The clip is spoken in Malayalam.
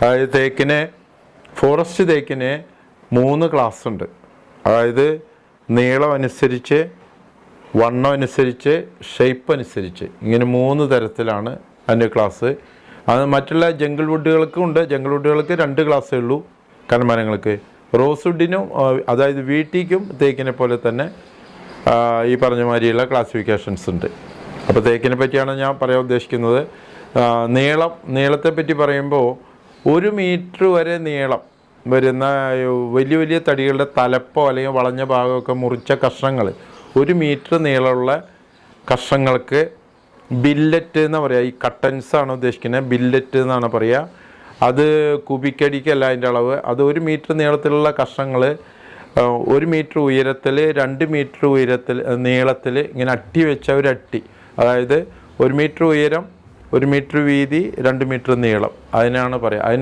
അതായത് തേക്കിന് ഫോറസ്റ്റ് തേക്കിന് 3 ക്ലാസ് ഉണ്ട്. അതായത് നീളം അനുസരിച്ച്, വണ്ണം അനുസരിച്ച്, ഷേപ്പ് അനുസരിച്ച്, ഇങ്ങനെ 3 തരത്തിലാണ് അതിൻ്റെ ക്ലാസ്. അത് മറ്റുള്ള ജംഗിൾ വുഡുകൾക്കും ഉണ്ട്. ജംഗിൾ വുഡുകൾക്ക് 2 ക്ലാസ്സേ ഉള്ളൂ കന്മരങ്ങൾക്ക്. റോസ് വുഡിനും അതായത് വീട്ടിക്കും തേക്കിനെ പോലെ തന്നെ ഈ പറഞ്ഞ മാതിരിയുള്ള ക്ലാസിഫിക്കേഷൻസ് ഉണ്ട്. അപ്പോൾ തേക്കിനെ പറ്റിയാണ് ഞാൻ പറയാൻ ഉദ്ദേശിക്കുന്നത്. നീളത്തെ പറ്റി പറയുമ്പോൾ 1 മീറ്റർ വരെ നീളം വരുന്ന വലിയ വലിയ തടികളുടെ തലപ്പോ അല്ലെങ്കിൽ വളഞ്ഞ ഭാഗമൊക്കെ മുറിച്ച കഷ്ണങ്ങൾ, 1 മീറ്റർ നീളമുള്ള കഷ്ണങ്ങൾക്ക് ബില്ലറ്റ് എന്ന് പറയുക. ഈ കട്ടൻസാണ് ഉദ്ദേശിക്കുന്നത്, ബില്ലറ്റ് എന്നാണ് പറയുക. അത് കുബിക്കടിക്കല്ല അതിൻ്റെ അളവ്. അത് 1 മീറ്റർ നീളത്തിലുള്ള കഷ്ണങ്ങൾ 1 മീറ്റർ ഉയരത്തിൽ, 2 മീറ്റർ നീളത്തിൽ ഇങ്ങനെ അട്ടി വെച്ച ഒരു അട്ടി. അതായത് 1 മീറ്റർ ഉയരം, 1 മീറ്റർ വീതി, 2 മീറ്റർ നീളം, അതിനാണ് പറയുക. അതിന്